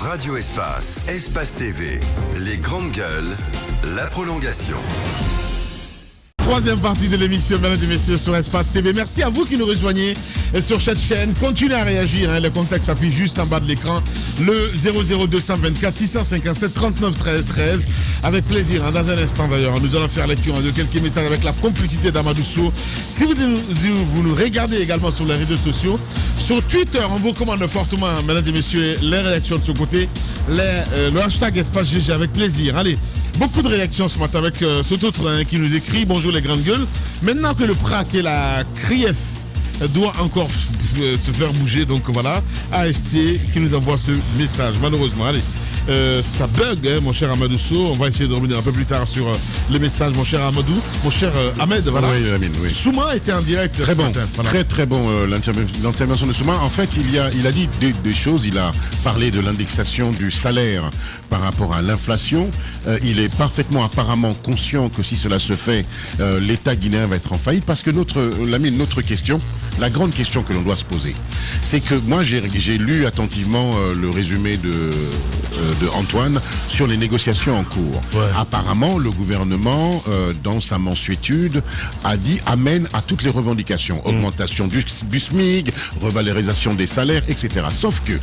Radio Espace, Espace TV, les grandes gueules, la prolongation. Troisième partie de l'émission, mesdames et messieurs, sur Espace TV. Merci à vous qui nous rejoignez sur cette chaîne. Continuez à réagir, le contact s'appuie juste en bas de l'écran. Le 00224 657 39 13 13. Avec plaisir, dans un instant d'ailleurs, nous allons faire lecture de quelques messages avec la complicité d'Amadou Sow. Si vous nous regardez également sur les réseaux sociaux, sur Twitter, on vous recommande fortement, mesdames et messieurs, les réactions de ce côté. Le hashtag Espace GG avec plaisir. Allez, beaucoup de réactions ce matin avec cet autre qui nous écrit: bonjour les grandes gueules. Maintenant que le PRAC et la CRIEF doit encore se faire bouger, donc voilà, AST qui nous envoie ce message, malheureusement. Allez, ça bug, hein, mon cher Amadou Sow. On va essayer de revenir un peu plus tard sur les messages, mon cher Amadou, mon cher Ahmed. Voilà. Oui, Lamine, oui. Souma était en direct. Très bon, matin, voilà. très bon l'intervention de Souma. En fait, il a dit des choses. Il a parlé de l'indexation du salaire par rapport à l'inflation. Il est parfaitement apparemment conscient que si cela se fait, l'État guinéen va être en faillite, parce que notre question, la grande question que l'on doit se poser, c'est que moi j'ai lu attentivement le résumé de Antoine sur les négociations en cours. Ouais. Apparemment, le gouvernement, dans sa mansuétude, a dit amen à toutes les revendications. Augmentation du SMIC, revalorisation des salaires, etc. Sauf que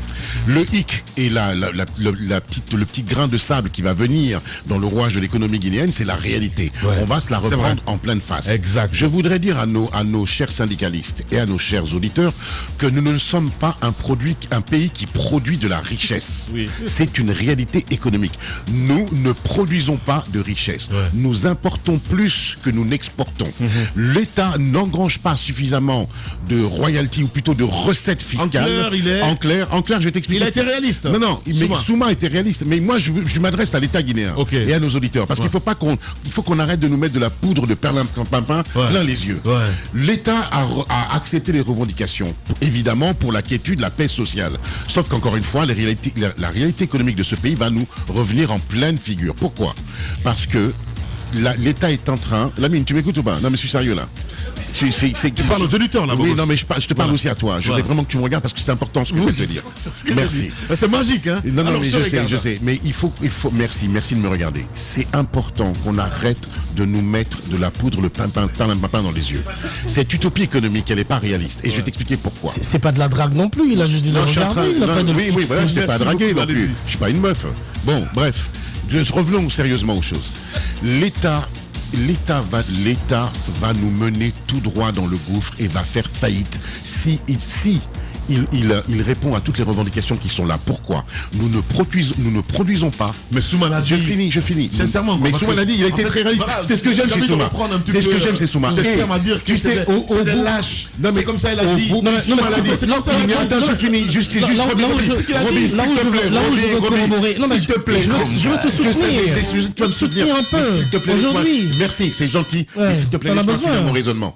le hic et le petit grain de sable qui va venir dans le rouage de l'économie guinéenne, c'est la réalité. Ouais. On va se la reprendre en pleine face. Exact. Je voudrais dire à nos chers syndicalistes et à nos chers auditeurs que nous ne sommes pas un pays qui produit de la richesse. Oui. C'est une réalité économique. Nous ne produisons pas de richesse. Ouais. Nous importons plus que nous n'exportons. L'État n'engrange pas suffisamment de royalties, ou plutôt de recettes fiscales. En clair, je vais t'expliquer. Il a été réaliste. Non, mais Souma était réaliste. Mais moi, je m'adresse à l'État guinéen et à nos auditeurs, parce qu'il faut qu'on arrête de nous mettre de la poudre de perlimpinpin plein les yeux. Ouais. L'État a accepté les revendications, évidemment, pour la quiétude, la paix sociale. Sauf qu'encore une fois, la réalité économique de ce pays va nous revenir en pleine figure. Pourquoi? Parce que l'État est en train... Lamine, tu m'écoutes ou pas? Non, mais je suis sérieux là. Tu parles aux auditeurs là. Oui, non, mais je te parle aussi à toi. Je voudrais vraiment que tu me regardes, parce que c'est important ce que je vais te dire. Merci. C'est magique, hein? Non, mais je sais. Mais il faut. Merci de me regarder. C'est important qu'on arrête de nous mettre de la poudre, le pain dans les yeux. Cette utopie économique, elle n'est pas réaliste. Et je vais t'expliquer pourquoi. C'est pas de la drague non plus. Il a juste dit de regarder. Il a pas de. Oui, voilà, je n'ai pas dragué non plus. Je suis pas une meuf. Bon, bref. Revenons sérieusement aux choses. L'État va nous mener tout droit dans le gouffre et va faire faillite si il répond à toutes les revendications qui sont là. Pourquoi? Nous ne produisons pas. Mais Souma l'a dit. Je finis. Sincèrement. Mais Souma l'a dit, il a été très réaliste. Voilà, c'est ce que j'aime chez Souma. C'est ce que j'aime chez Souma. Tu sais, c'est des lâches. Non, mais comme ça, il a dit. Souma l'a dit. Je finis. Juste Robin, s'il te plaît. Je veux te soutenir. Tu vas me soutenir un peu. Aujourd'hui. Merci, c'est gentil. Mais s'il te plaît, laisse-moi finir mon raisonnement.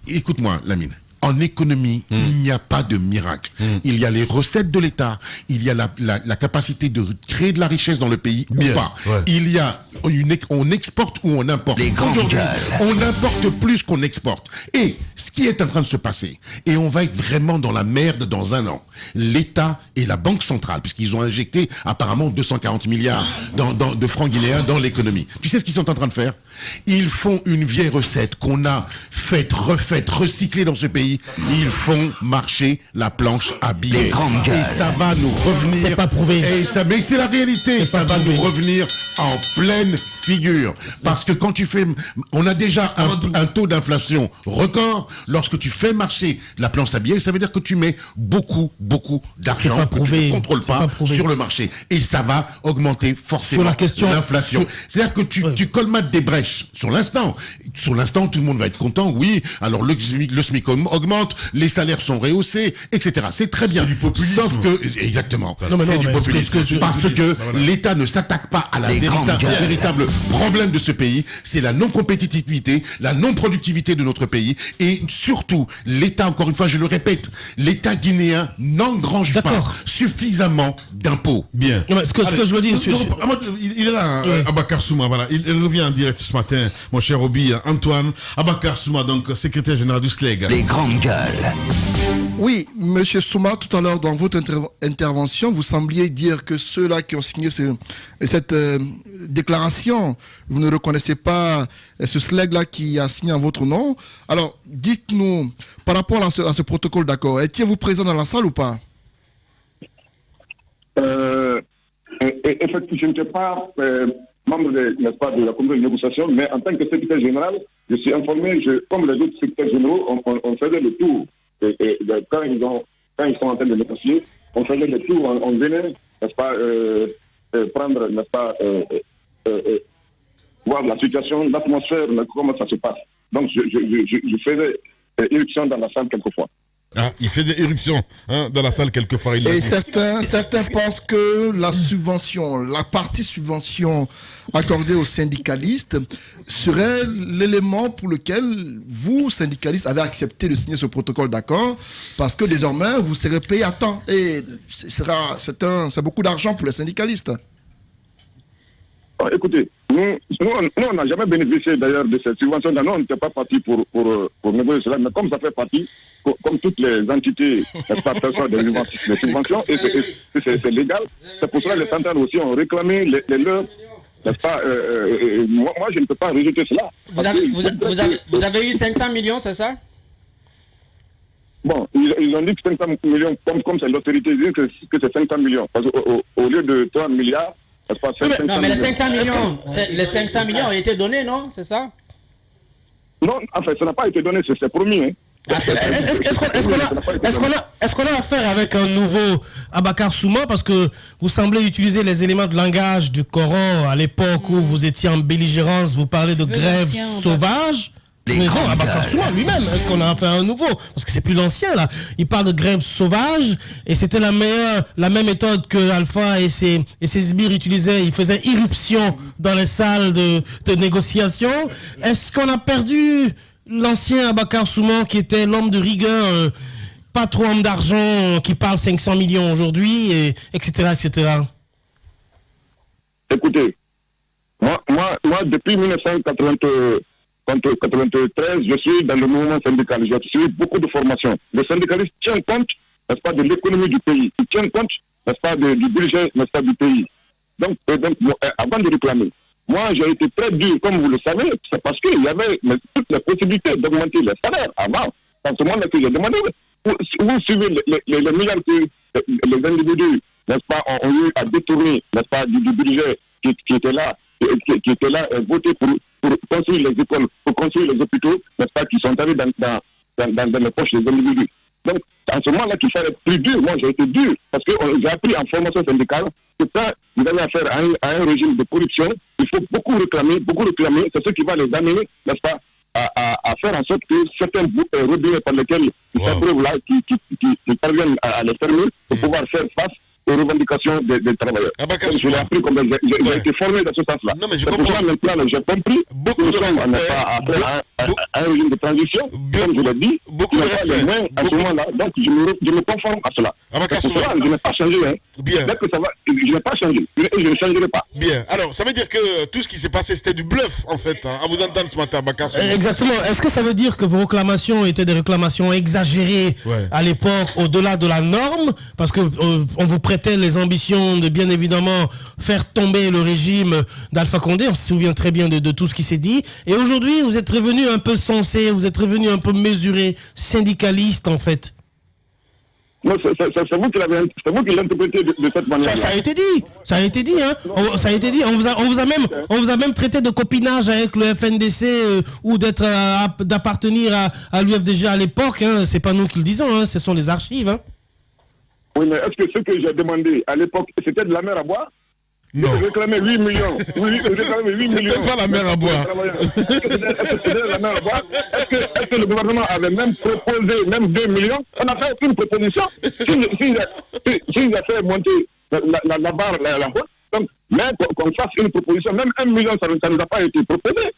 Écoute-moi, Lamine. En économie, il n'y a pas de miracle. Il y a les recettes de l'État, il y a la capacité de créer de la richesse dans le pays ou pas. Ouais. Il y a on exporte ou on importe. Aujourd'hui, on importe plus qu'on exporte. Et ce qui est en train de se passer, et on va être vraiment dans la merde dans un an, l'État et la Banque centrale, puisqu'ils ont injecté apparemment 240 milliards de francs guinéens dans l'économie. Tu sais ce qu'ils sont en train de faire? Ils font une vieille recette qu'on a faite, refaite, recyclée dans ce pays. Ils font marcher la planche à billets. Et ça va nous revenir. C'est pas prouvé. Mais c'est la réalité. Ça va nous revenir en pleine figure. Parce que quand tu fais... On a déjà un taux d'inflation record. Lorsque tu fais marcher la planche à billets, ça veut dire que tu mets beaucoup d'argent que tu ne contrôles pas sur le marché. Et ça va augmenter forcément l'inflation. C'est-à-dire que tu colmates des brèches sur l'instant. Sur l'instant, tout le monde va être content. Oui, alors le SMIC augmente, les salaires sont rehaussés, etc. C'est très bien. C'est du populisme. Sauf que... Exactement. C'est du populisme. Parce que l'État ne s'attaque pas à la véritable problème de ce pays, c'est la non-compétitivité, la non-productivité de notre pays, et surtout, l'État, encore une fois, je le répète, l'État guinéen n'engrange pas suffisamment d'impôts. Bien. Ce que je veux dire, il est là, Abakar Souma, voilà, il revient en direct ce matin, mon cher Obi, Antoine, Abakar Souma, donc secrétaire général du SLEG. Les grandes gueules. Oui, Monsieur Souma, tout à l'heure dans votre intervention, vous sembliez dire que ceux-là qui ont signé cette déclaration, vous ne reconnaissez pas ce SLEG-là qui a signé en votre nom. Alors, dites-nous, par rapport à ce protocole d'accord, étiez-vous présent dans la salle ou pas? Effectivement, je n'étais pas membre de la commission de négociation, mais en tant que secrétaire général, je suis informé, comme les autres secrétaires généraux, on faisait le tour. Quand ils sont en train de négocier, on faisait le tour, on venait, n'est-ce pas, prendre, n'est-ce pas, voir la situation, l'atmosphère, comment ça se passe. Donc, je faisais éruption dans la salle quelquefois. Ah, il fait des éruptions dans la salle quelquefois. Et certains pensent que la partie subvention accordée aux syndicalistes serait l'élément pour lequel vous, syndicalistes, avez accepté de signer ce protocole d'accord, parce que désormais, vous serez payé à temps. Et c'est beaucoup d'argent pour les syndicalistes. Écoutez, nous on n'a jamais bénéficié d'ailleurs de cette subvention. Nous, on n'était pas parti pour négocier cela, mais comme ça fait partie, comme toutes les entités, n'est-ce pas, perçoivent des subventions, et c'est légal, c'est pour cela que les centrales aussi ont réclamé les leurs, n'est-ce pas, moi je ne peux pas rejeter cela. Vous avez eu 500 millions, c'est ça? Bon, ils ont dit que 500 millions, comme c'est l'autorité, ils disent que c'est 500 millions, parce qu'au lieu de 3 milliards, non, mais les 500 millions ont été donnés, non? C'est ça? Non, en fait, ça n'a pas été donné, c'est promis. Hein. Est-ce qu'on a affaire avec un nouveau Abakar Souma? Parce que vous semblez utiliser les éléments de langage du Coran à l'époque où vous étiez en belligérance, vous parlez de grève sauvage. Mais non, Abakar Souma lui-même, est-ce qu'on a affaire à un nouveau? Parce que c'est plus l'ancien là. Il parle de grève sauvage et c'était la même méthode que Alpha et ses sbires utilisaient. Ils faisaient irruption dans les salles de négociation. Est-ce qu'on a perdu l'ancien Abakar Souma qui était l'homme de rigueur, pas trop homme d'argent, qui parle 500 millions aujourd'hui, etc., etc. Écoutez, moi depuis 1993, je suis dans le mouvement syndical. J'ai suivi beaucoup de formations. Les syndicalistes tiennent compte, n'est-ce pas, de l'économie du pays. Ils tiennent compte, n'est-ce pas, du budget, n'est-ce pas, du pays. Donc avant de réclamer, moi, j'ai été très dur, comme vous le savez, c'est parce qu'il y avait toutes les possibilités d'augmenter les salaires avant. Dans ce moment-là que j'ai demandé, vous suivez les milliards que les individus, n'est-ce pas, ont eu à détourner, n'est-ce pas, du budget qui était là, voté pour construire les écoles, pour construire les hôpitaux, n'est-ce pas, qui sont allés dans les poches des individus. Donc, en ce moment-là, qu'il fallait être plus dur, moi j'ai été dur, parce que j'ai appris en formation syndicale que quand vous avez affaire à un régime de corruption, il faut beaucoup réclamer, c'est ce qui va les amener, n'est-ce pas, à faire en sorte que certains robinets par lesquels ils s'approuvent là, qui parviennent à les fermer, pour pouvoir faire face aux revendications des travailleurs. Je l'ai appris comme j'ai été formé dans ce sens-là. Non, mais je comprends. Pour ça, maintenant, j'ai compris que nous sommes à un régime de transition, comme je l'ai dit, beaucoup de respect. À ce moment-là, donc je me conforme à cela. Pour cela, je n'ai pas changé. Hein. Bien. Dès que ça va, je n'ai pas changé. Et je ne changerai pas. Bien. Alors, ça veut dire que tout ce qui s'est passé, c'était du bluff, en fait, à vous entendre ce matin, Abakar Souma. Exactement. Est-ce que ça veut dire que vos réclamations étaient des réclamations exagérées à l'époque, au-delà de la norme? Parce que on vous prêtait les ambitions de, bien évidemment, faire tomber le régime d'Alpha Condé. On se souvient très bien de tout ce qui s'est dit. Et aujourd'hui, vous êtes revenu un peu sensé, vous êtes revenu un peu mesuré, syndicaliste, en fait. Non, c'est vous qui l'interprétez de cette manière. Ça a été dit, ça a été dit, hein. Ça a été dit. On vous a même traité de copinage avec le FNDC ou d'appartenir à l'UFDG à l'époque. Hein. C'est pas nous qui le disons, hein. Ce sont les archives. Hein. Oui, mais est-ce que ce que j'ai demandé à l'époque, c'était de la mer à boire? Non. Je réclamais 8 millions. Oui, je réclamais 8 millions. C'était pas la mer à boire. Est-ce que c'était la mer à boire? Est-ce que le gouvernement avait même proposé même 2 millions? On n'a fait aucune proposition. S'il a fait monter la barre, la voie, donc, mais qu'on fasse une proposition, même 1 million, ça ne nous a pas été proposé.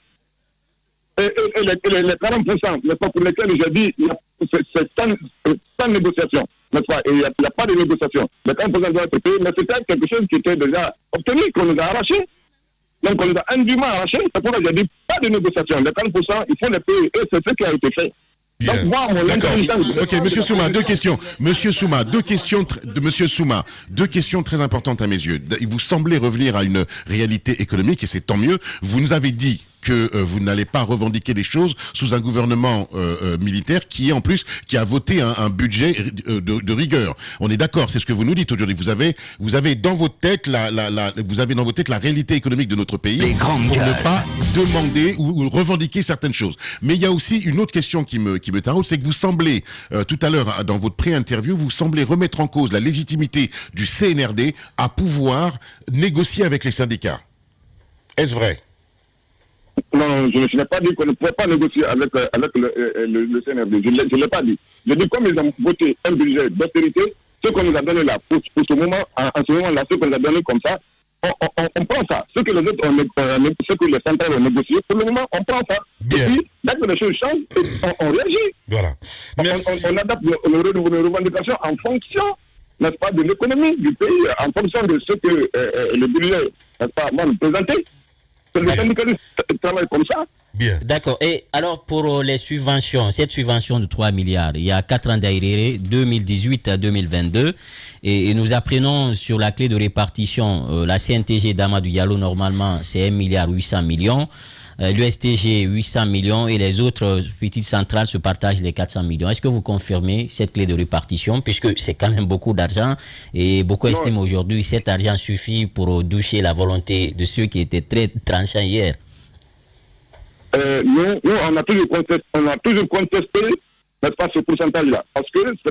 Et les 40%, n'est-ce pas, pour lesquels j'ai dit, c'est sans négociation, n'est-ce pas, et il n'y a pas de négociation. Les 40% doivent être payés, mais c'était quelque chose qui était déjà obtenu, qu'on nous a arraché. Donc on nous a indûment arraché, c'est pourquoi j'ai dit, pas de négociation. Les 40%, il faut les payer, et c'est ce qui a été fait. Bien. Donc moi, mon D'accord. intermittent- Ok, Monsieur Souma, deux questions. Monsieur Souma, deux questions très importantes à mes yeux. Vous semblez revenir à une réalité économique et c'est tant mieux. Vous nous avez dit que vous n'allez pas revendiquer des choses sous un gouvernement militaire qui a voté un budget de rigueur. On est d'accord, c'est ce que vous nous dites aujourd'hui. Vous avez dans votre tête la réalité économique de notre pays pour ne pas demander ou revendiquer certaines choses. Mais il y a aussi une autre question qui me taraude, c'est que vous semblez tout à l'heure dans votre pré-interview, vous semblez remettre en cause la légitimité du CNRD à pouvoir négocier avec les syndicats. Est-ce vrai? Non, je n'ai pas dit qu'on ne pouvait pas négocier avec le CNRD. Je ne l'ai pas dit. Je dis comme ils ont voté un budget d'austérité, ce qu'on nous a donné là, pour ce moment, en ce moment-là, ce qu'on nous a donné comme ça, on prend ça. Ce que les autres ce que les centrales ont négocié, pour le moment, on prend ça. Bien. Et puis, dès que les choses changent, on réagit. Voilà. On adapte nos revendications en fonction, n'est-ce pas, de l'économie du pays, en fonction de ce que le budget, n'est-ce pas, va nous présenter. Le syndicaliste travaille comme ça. Bien. D'accord. Et alors, pour les subventions, cette subvention de 3 milliards, il y a 4 ans d'arriéré, 2018 à 2022, et nous apprenons sur la clé de répartition, la CNTG d'Amadou Diallo, normalement, c'est 1 milliard 800 millions. L'USTG 800 millions et les autres petites centrales se partagent les 400 millions. Est-ce que vous confirmez cette clé de répartition, puisque c'est quand même beaucoup d'argent et beaucoup estiment aujourd'hui que cet argent suffit pour doucher la volonté de ceux qui étaient très tranchants hier? Nous, on a toujours contesté, n'est-ce pas, ce pourcentage-là, parce que ça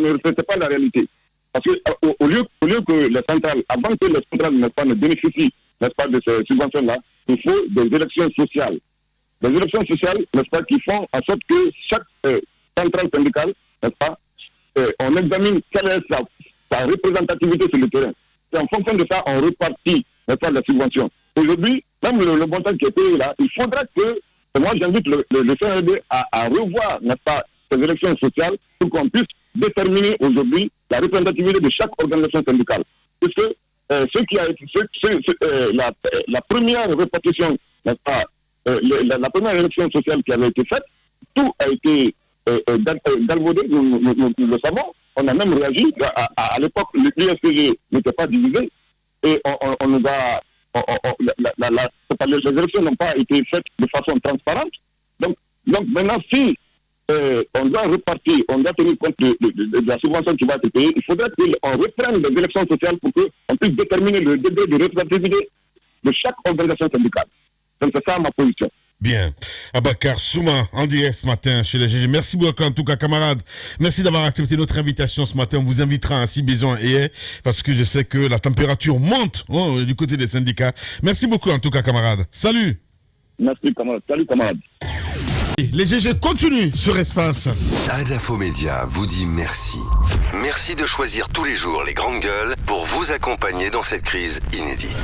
ne reflète pas la réalité. Parce que au lieu que les centrales, avant que les centrales ne bénéficient, n'est-ce pas, de ces subventions-là, il faut des élections sociales. Des élections sociales, n'est-ce pas, qui font en sorte que chaque centrale syndicale, n'est-ce pas, on examine quelle est sa représentativité sur le terrain. Et en fonction de ça, on repartit, n'est-ce pas, la subvention. Aujourd'hui, même le montant qui est payé là, il faudra que, moi j'invite le CNRD à revoir, n'est-ce pas, ces élections sociales pour qu'on puisse déterminer aujourd'hui la représentativité de chaque organisation syndicale. Puisque la première répartition, n'est-ce pas, la première élection sociale qui avait été faite, tout a été galvaudé, nous le savons. On a même réagi. À l'époque, l'USPG n'était pas divisé et on nous a. Les élections n'ont pas été faites de façon transparente. Donc maintenant, si on doit repartir, on doit tenir compte de la subvention qui va être payée, il faudrait qu'on reprenne les élections sociales pour qu'on puisse déterminer le degré de représentativité de chaque organisation syndicale. Donc c'est ça ma position. Bien. Abakar Souma, en direct ce matin chez les GG. Merci beaucoup en tout cas, camarades. Merci d'avoir accepté notre invitation ce matin. On vous invitera si besoin est, parce que je sais que la température monte du côté des syndicats. Merci beaucoup en tout cas, camarades. Salut. Merci, camarades. Salut, camarades. Les GG continuent sur Espace. Adafo Média vous dit merci. Merci de choisir tous les jours les grandes gueules pour vous accompagner dans cette crise inédite.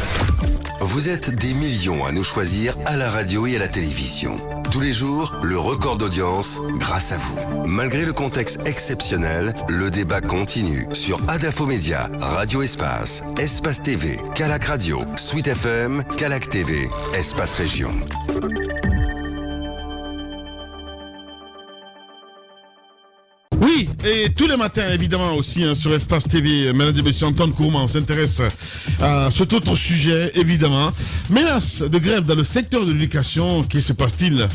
Vous êtes des millions à nous choisir à la radio et à la télévision. Tous les jours, le record d'audience grâce à vous. Malgré le contexte exceptionnel, le débat continue sur Adafo Média, Radio Espace, Espace TV, Calac Radio, Suite FM, Calac TV, Espace Région. Oui, et tous les matins, évidemment, aussi sur Espace TV, mesdames et messieurs, Antoine Kourma, on s'intéresse à cet autre sujet, évidemment. Menace de grève dans le secteur de l'éducation, que se passe-t-il?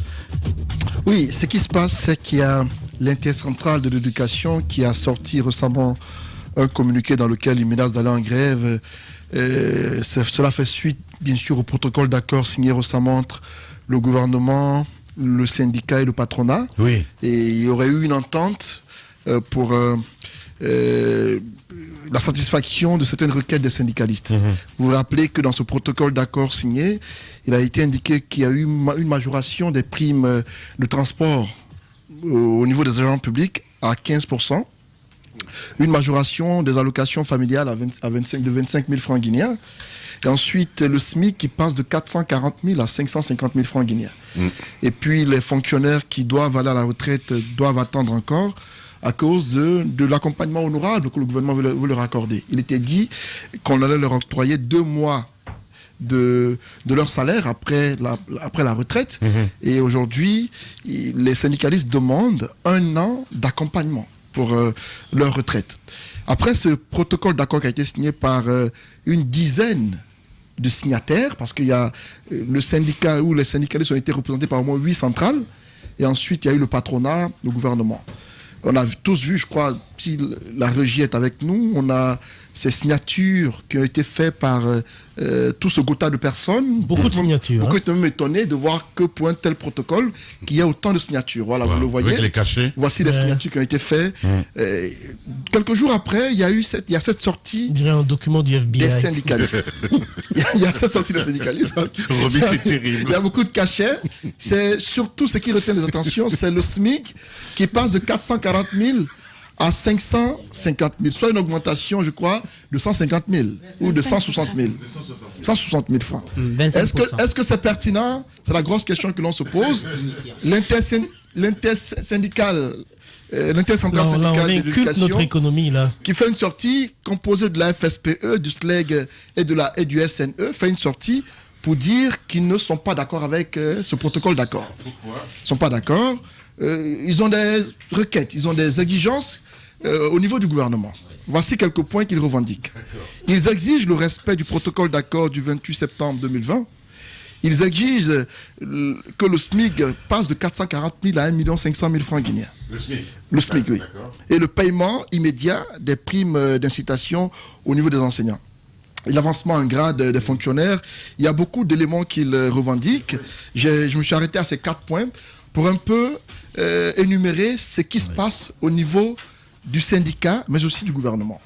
Oui, ce qui se passe, c'est qu'il y a l'intercentrale de l'éducation qui a sorti récemment un communiqué dans lequel il menace d'aller en grève. Cela fait suite, bien sûr, au protocole d'accord signé récemment entre le gouvernement, le syndicat et le patronat. Oui. Et il y aurait eu une entente pour la satisfaction de certaines requêtes des syndicalistes. Vous vous rappelez que dans ce protocole d'accord signé, il a été indiqué qu'il y a eu une majoration des primes de transport au niveau des agents publics à 15%, une majoration des allocations familiales de 25 000 francs guinéens, et ensuite le SMIC qui passe de 440 000 à 550 000 francs guinéens. Et puis les fonctionnaires qui doivent aller à la retraite doivent attendre encore à cause de l'accompagnement honorable que le gouvernement veut leur accorder. Il était dit qu'on allait leur octroyer 2 mois de leur salaire après la retraite. Et aujourd'hui, les syndicalistes demandent 1 an d'accompagnement pour leur retraite. Après ce protocole d'accord qui a été signé par une dizaine de signataires, parce qu'il y a le syndicat où les syndicalistes ont été représentés par au moins 8 centrales, et ensuite il y a eu le patronat, le gouvernement. On a tous vu, je crois, si la régie est avec nous, on a ces signatures qui ont été faites par tout ce gotha de personnes. Beaucoup de signatures. Beaucoup étaient même étonnés de voir que pour un tel protocole, qu'il y a autant de signatures. Voilà, vous le voyez. Avec les cachets. Voici les signatures qui ont été faites. Quelques jours après, il y a cette sortie. On dirait un document du FBI. Des syndicalistes. il y a cette sortie des syndicalistes. Robin est terrible. Il y a beaucoup de cachets. C'est surtout ce qui retient les attentions, c'est le SMIC qui passe de 440 000 à 550 000, soit une augmentation, je crois, de 150 000 ou de 160 000. 160 000 francs. Est-ce que c'est pertinent? C'est la grosse question que l'on se pose. L'intersyndicale d'éducation, notre économie, là, qui fait une sortie composée de la FSPE, du SLEG et du SNE, fait une sortie pour dire qu'ils ne sont pas d'accord avec ce protocole d'accord. Pourquoi? Ils ne sont pas d'accord. Ils ont des requêtes, ils ont des exigences au niveau du gouvernement. Voici quelques points qu'ils revendiquent. Ils exigent le respect du protocole d'accord du 28 septembre 2020. Ils exigent que le SMIC passe de 440 000 à 1 500 000 francs guinéens. Le SMIC, oui. Et le paiement immédiat des primes d'incitation au niveau des enseignants. Et l'avancement en grade des fonctionnaires. Il y a beaucoup d'éléments qu'ils revendiquent. Je me suis arrêté à ces 4 points pour un peu énumérer ce qui se passe au niveau du syndicat, mais aussi du gouvernement.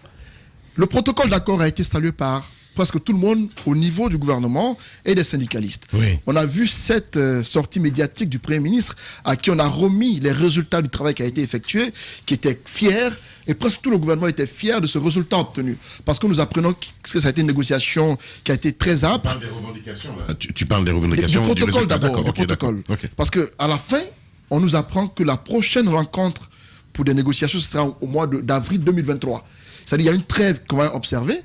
Le protocole d'accord a été salué par presque tout le monde au niveau du gouvernement et des syndicalistes. Oui. On a vu cette sortie médiatique du Premier ministre à qui on a remis les résultats du travail qui a été effectué, qui était fier, et presque tout le gouvernement était fier de ce résultat obtenu. Parce que nous apprenons que ça a été une négociation qui a été très âpre. Tu parles des revendications, là. Tu parles des revendications du protocole résultat. d'abord. D'accord, Du protocole. d'accord. Parce qu'à la fin, on nous apprend que la prochaine rencontre pour des négociations, ce sera au mois d'avril 2023. C'est-à-dire qu'il y a une trêve qu'on va observer.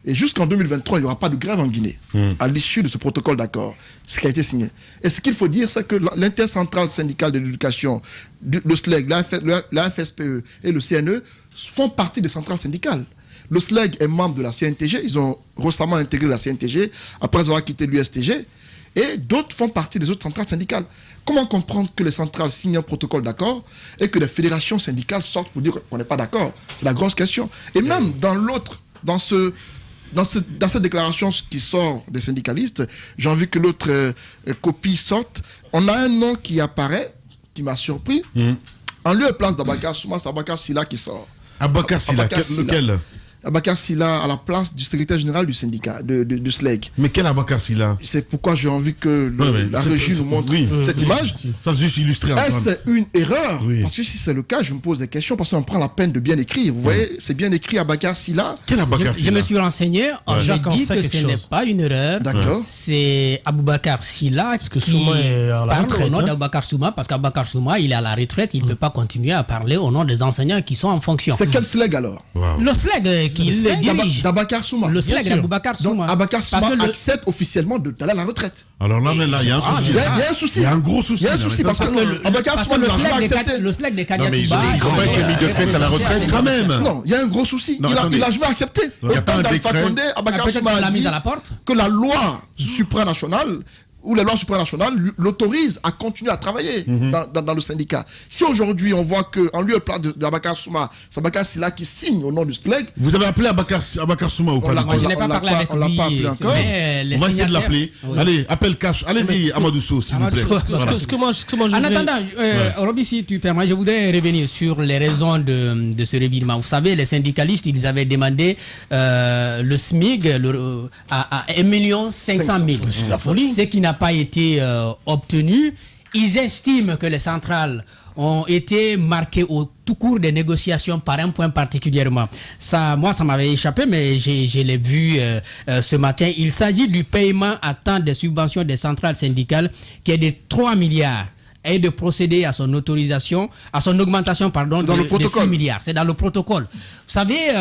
Et jusqu'en 2023, il n'y aura pas de grève en Guinée, à l'issue de ce protocole d'accord, ce qui a été signé. Et ce qu'il faut dire, c'est que l'intercentrale syndicale de l'éducation, le SLEG, la FSPE et le CNE font partie des centrales syndicales. Le SLEG est membre de la CNTG, ils ont récemment intégré la CNTG après avoir quitté l'USTG, et d'autres font partie des autres centrales syndicales. Comment comprendre que les centrales signent un protocole d'accord et que les fédérations syndicales sortent pour dire qu'on n'est pas d'accord? C'est la grosse question. Et même dans cette déclaration qui sort des syndicalistes, j'ai envie que l'autre copie sorte. On a un nom qui apparaît, qui m'a surpris. En lieu et place d'Abakar Souma, c'est Abakar Silla qui sort. Abakar Silla, lequel? Abakar Silla à la place du secrétaire général du syndicat, du SLEG. Mais quel Abakar Silla? C'est pourquoi j'ai envie que la régie nous montre cette image. Ça juste illustrer. Est-ce une erreur? Oui. Parce que si c'est le cas, je me pose des questions parce qu'on prend la peine de bien écrire. Vous voyez, c'est bien écrit Abakar Silla. Quel Abakar Silla? Je me suis renseigné, je dis que ce n'est pas une erreur. D'accord. C'est Aboubakar Silla qui Souma est à la parle retraite, au nom hein. d'Aboubacar Souma, parce qu'Aboubacar Souma, il est à la retraite, il ne peut pas continuer à parler au nom des enseignants qui sont en fonction. C'est quel SLEG alors? Le SLEG qui le dirige. D'Abakar Souma. Le SLEG d'Aboubacar Donc Souma. Abakar Parce Souma que le- accepte officiellement d'aller à la retraite. Alors là, il y a un souci. Il y a un souci. Il y a un gros souci. Il y a un souci parce que Abakar Parce que Souma ne va pas accepter. le SLEG des Non, mais ils Kadiatouba, ont pas été mis de fait à la retraite quand même. Non, il y a un gros souci. Non, Il attendez. n'a jamais accepté. Il y a pas Autant un d'Alpha décret. Condé, Abakar peut-être Souma qu'on a l'a dit mise à la porte. que la loi supranationale ou la loi supranationale l'autorise à continuer à travailler dans le syndicat. Si aujourd'hui on voit qu'en lieu et place d'Abakar Souma, c'est Abakar Silla qui signe au nom du SLEG, Vous avez appelé Abakar Souma ou pas? l'a- Moi, je n'ai on pas l'a parlé pas- avec on l'a lui. pas appelé encore. mais les On va essayer de signataires- l'appeler. Oui. Allez, appelle cash. Allez-y, Amadou Sow, s'il vous plaît. Amadou Sow. Voilà. Ce que moi je En voudrais- attendant, Roby, si tu permets, je voudrais revenir sur les raisons de ce revirement. Vous savez, les syndicalistes, ils avaient demandé le SMIC à 1 500 000. C'est la folie. Ce qui n'a pas été obtenu. Ils estiment que les centrales ont été marquées au tout cours des négociations par un point particulièrement. Ça, moi, ça m'avait échappé, mais je l'ai vu ce matin. Il s'agit du paiement à temps des subventions des centrales syndicales qui est de 3 milliards. et de procéder à son autorisation, à son augmentation, pardon, de 6 milliards. C'est dans le protocole. Vous savez,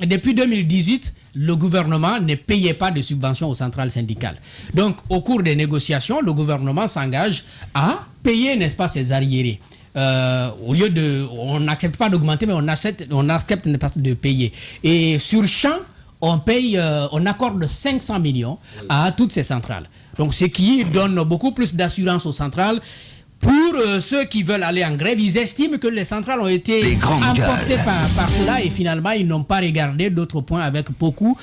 depuis 2018, le gouvernement ne payait pas de subventions aux centrales syndicales. Donc, au cours des négociations, le gouvernement s'engage à payer, n'est-ce pas, ses arriérés. Au lieu de, on n'accepte pas d'augmenter, mais on accepte de payer. Et sur champ, on paye, on accorde 500 millions à toutes ces centrales. Donc, ce qui donne beaucoup plus d'assurance aux centrales. Pour ceux qui veulent aller en grève, ils estiment que les centrales ont été emportées par cela et finalement, ils n'ont pas regardé d'autres points avec beaucoup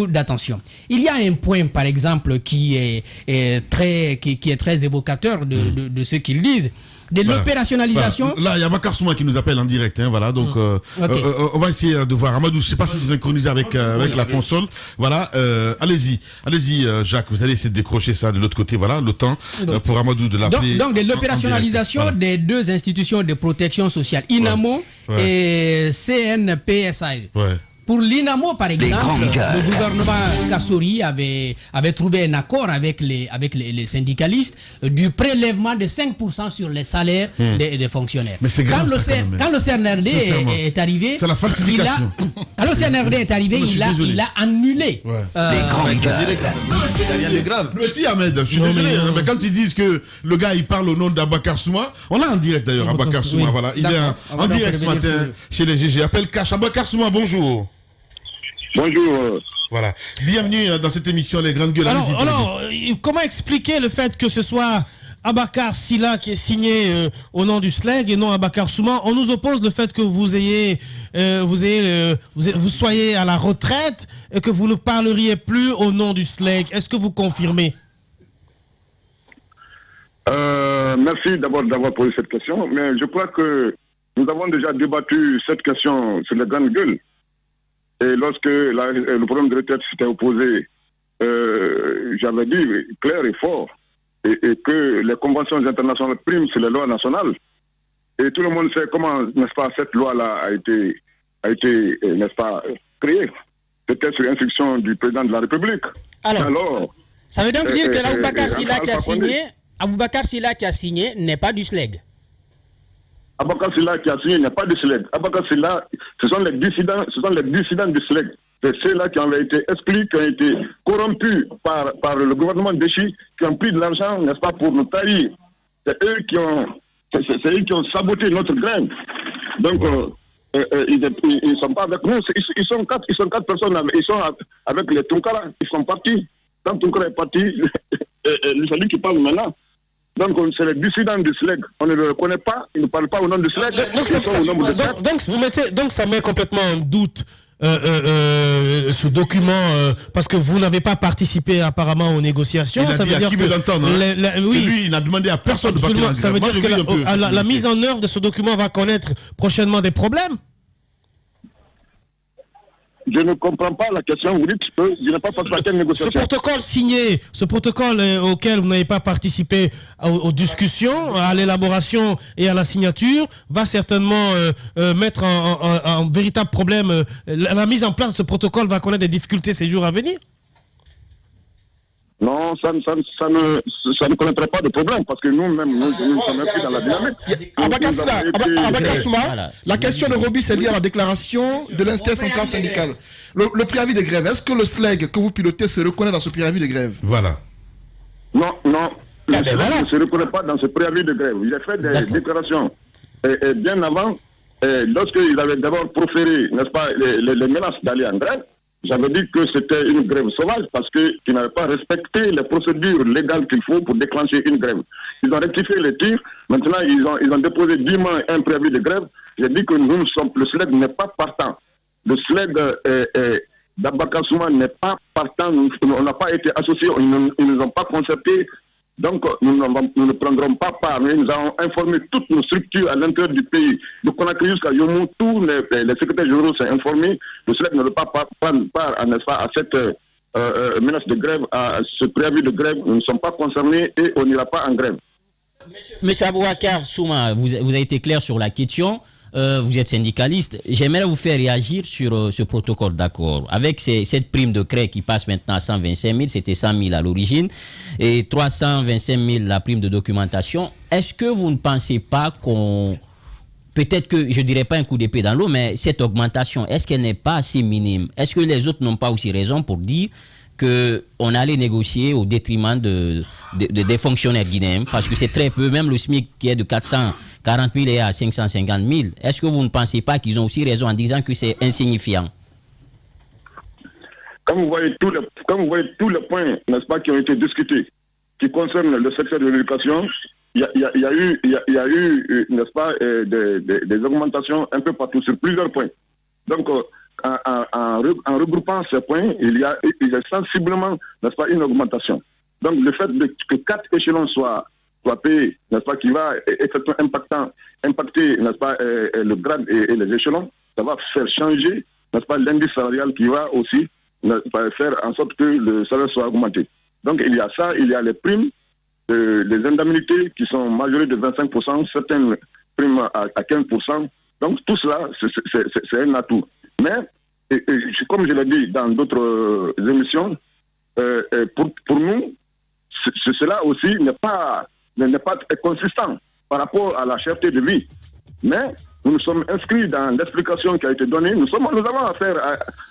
d'attention. Il y a un point, par exemple, qui est très évocateur de ce qu'ils disent. De l'opérationnalisation. Là, il y a Bakar Souma qui nous appelle en direct. Voilà, donc on va essayer de voir. Amadou, je ne sais pas si c'est synchronisé avec la console. Voilà, allez-y, Jacques, vous allez essayer de décrocher ça de l'autre côté. Voilà, le temps pour Amadou de l'appeler. Donc de l'opérationnalisation des deux institutions de protection sociale, INAMO et CNPSA. Pour l'INAMO, par exemple, le gouvernement Kassori avait trouvé un accord avec les syndicalistes du prélèvement de 5% sur les salaires des fonctionnaires. Mais c'est grave, quand le CNRD est arrivé, c'est la falsification. Quand le CNRD est arrivé, il a annulé. Rien de grave. Mais si, Ahmed, je suis désolé, mais quand ils disent que le gars il parle au nom d'Abakar Souma, on a en direct d'ailleurs Abakar Souma, voilà, il est en direct ce matin chez les GG. Appelle Cash. Abakar Souma, bonjour. Bonjour. Voilà. Bienvenue dans cette émission Les Grandes Gueules. Alors, comment expliquer le fait que ce soit Abakar Sylla qui est signé au nom du SLEG et non Abakar Souma? On nous oppose le fait que vous soyez à la retraite et que vous ne parleriez plus au nom du SLEG. Est-ce que vous confirmez? Merci d'abord d'avoir posé cette question, mais je crois que nous avons déjà débattu cette question sur les Grandes Gueules. Et lorsque le problème de retraite s'était opposé, j'avais dit clair et fort et que les conventions internationales priment sur les lois nationales. Et tout le monde sait comment, n'est-ce pas, cette loi-là a été n'est-ce pas, créée. C'était sur instruction du président de la République. Alors ça veut donc dire que l'Aboubacar Sylla qui a signé n'est pas du SLEG. Abakar Sylla qui a signé n'est pas du SLEG. Abakar Sylla, ce sont les dissidents du SLEG. C'est ceux-là qui ont été exclus, qui ont été corrompus par le gouvernement Déchi, qui ont pris de l'argent, n'est-ce pas, pour nous tailler. C'est eux qui ont saboté notre grève. Donc, ils ne sont pas avec nous. Ils sont quatre personnes. Ils sont avec les Tunkara. Ils sont partis. Quand Tunkara est parti, c'est lui qui parle maintenant. Donc, c'est les dissidents du SLEG. On ne le connaît pas, ils ne parlent pas au nom du SLEG. Donc, ça met complètement en doute ce document, parce que vous n'avez pas participé apparemment aux négociations. Ça veut dire que lui, il n'a demandé à personne de partir. Ça veut dire que la mise en œuvre de ce document va connaître prochainement des problèmes. Je ne comprends pas la question. Vous dites que je n'ai pas participé à une négociation. Ce protocole auquel vous n'avez pas participé aux discussions, à l'élaboration et à la signature, va certainement mettre en véritable problème. La mise en place de ce protocole va connaître des difficultés ces jours à venir. Non, ça ne connaîtrait pas de problème parce que nous-mêmes, nous sommes inscrits dans la dynamique. Abakar Souma, la question de Roby, c'est liée à la déclaration de l'intersyndicale syndicale. Le préavis de grève, est-ce que le SLEG que vous pilotez se reconnaît dans ce préavis de grève? Voilà. Non. Le SLEG ne se reconnaît pas dans ce préavis de grève. Il a fait des déclarations. Et bien avant, lorsqu'il avait d'abord proféré, n'est-ce pas, les menaces d'aller en grève, j'avais dit que c'était une grève sauvage parce qu'ils n'avaient pas respecté les procédures légales qu'il faut pour déclencher une grève. Ils ont rectifié les tirs. Maintenant, ils ont déposé dûment un préavis de grève. J'ai dit que le SLEG n'est pas partant. Le SLEG d'Abakar Souma n'est pas partant. On n'a pas été associés. Ils ne nous ont pas concertés. Donc, nous ne prendrons pas part. Mais nous avons informé toutes nos structures à l'intérieur du pays. De Conakry jusqu'à Yomou, tous les secrétaires généraux sont informés. Le SLEG ne veut pas prendre part à cette menace de grève, à ce préavis de grève. Nous ne sommes pas concernés et on n'ira pas en grève. Monsieur Aboubacar Souma, vous avez été clair sur la question. Vous êtes syndicaliste. J'aimerais vous faire réagir sur ce protocole d'accord. Avec cette prime de CREC qui passe maintenant à 125 000, c'était 100 000 à l'origine, et 325 000 la prime de documentation. est-ce que vous ne pensez pas qu'on... Peut-être que, je ne dirais pas un coup d'épée dans l'eau, mais cette augmentation, est-ce qu'elle n'est pas assez minime? Est-ce que les autres n'ont pas aussi raison pour dire qu'on allait négocier au détriment des fonctionnaires guinéens? Parce que c'est très peu, même le SMIC qui est de 440 000 est à 550 000. Est-ce que vous ne pensez pas qu'ils ont aussi raison en disant que c'est insignifiant? Comme vous voyez tous les points, n'est-ce pas, qui ont été discutés, qui concernent le secteur de l'éducation, il y a eu, n'est-ce pas, des augmentations un peu partout sur plusieurs points. Donc, en regroupant ces points, il y a sensiblement, n'est-ce pas, une augmentation. Donc, le fait que 4 échelons soient payés, n'est-ce pas, qui va effectivement impacter, n'est-ce pas, le grade et les échelons, ça va faire changer, n'est-ce pas, l'indice salarial qui va aussi faire en sorte que le salaire soit augmenté. Donc, il y a ça, il y a les primes, les indemnités qui sont majorées de 25%, certaines primes à 15%. Donc tout cela, c'est un atout. Mais, comme je l'ai dit dans d'autres émissions, pour nous, cela aussi n'est pas consistant par rapport à la cherté de vie. Mais nous nous sommes inscrits dans l'explication qui a été donnée. Nous avons affaire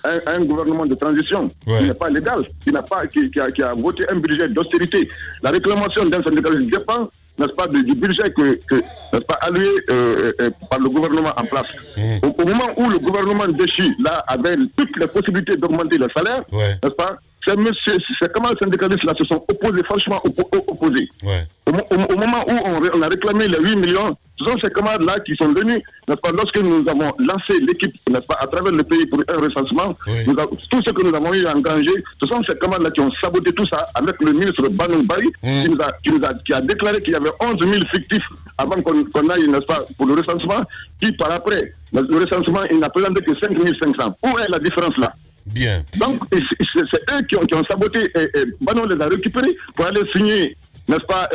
à un gouvernement de transition qui n'est pas légal, qui a voté un budget d'austérité. La réclamation d'un syndicaliste dépend, n'est-ce pas, du budget n'est-ce pas, alloué par le gouvernement en place. Au moment où le gouvernement déchu là avait toutes les possibilités d'augmenter le salaire, n'est-ce pas, c'est comment les syndicalistes là se sont opposés, franchement opposés. Au moment où on a réclamé les 8 millions, ce sont ces camarades-là qui sont venus, n'est-ce pas, lorsque nous avons lancé l'équipe, n'est-ce pas, à travers le pays pour un recensement, tout ce que nous avons eu à engranger, ce sont ces camarades-là qui ont saboté tout ça avec le ministre Banou Baye, qui a déclaré qu'il y avait 11 000 fictifs avant qu'on aille, n'est-ce pas, pour le recensement, qui par après, le recensement, il n'a présenté que 5 500. Où est la différence là? Bien. Donc, c'est eux qui ont saboté, et Banou les a récupérés pour aller signer, n'est-ce pas,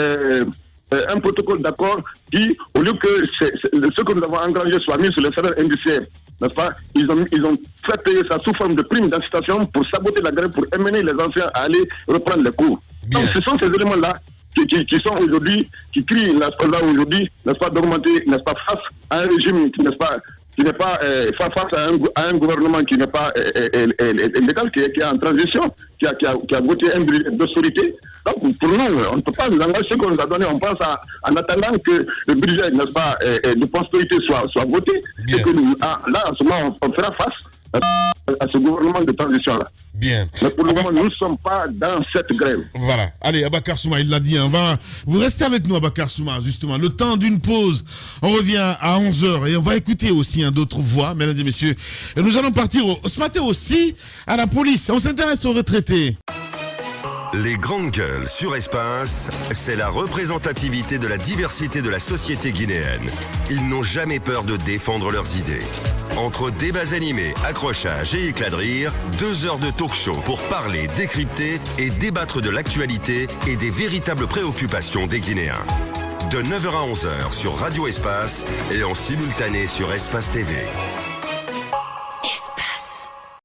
un protocole d'accord qui, au lieu que ce que nous avons engrangé soit mis sur le salaire indiciaire, n'est-ce pas, ils ont fait payer ça sous forme de prime d'incitation pour saboter la grève, pour amener les anciens à aller reprendre les cours. Bien. Donc ce sont ces éléments-là qui sont aujourd'hui, qui crient là aujourd'hui, n'est-ce pas, d'augmenter, n'est-ce pas, face à un régime qui, n'est-ce pas, qui n'est pas face à un gouvernement qui n'est pas légal, qui est en transition, qui a voté un budget d'austérité. Donc pour nous, on ne peut pas nous engager ce qu'on nous a donné. On pense en attendant que le budget, n'est-ce pas, de prospérité soit voté. Bien. Et que nous, là, en ce moment, on fera face à ce gouvernement de transition-là. Bien. Mais pour le moment, nous ne sommes pas dans cette grève. Voilà. Allez, Abakar Souma, il l'a dit. Vous restez avec nous, Abakar Souma, justement. Le temps d'une pause. On revient à 11h et on va écouter aussi d'autres voix, mesdames et messieurs. Et nous allons partir ce matin aussi à la police. On s'intéresse aux retraités. Les grandes gueules sur Espace, c'est la représentativité de la diversité de la société guinéenne. Ils n'ont jamais peur de défendre leurs idées. Entre débats animés, accrochages et éclats de rire, 2 heures de talk show pour parler, décrypter et débattre de l'actualité et des véritables préoccupations des Guinéens. De 9h à 11h sur Radio Espace et en simultané sur Espace TV.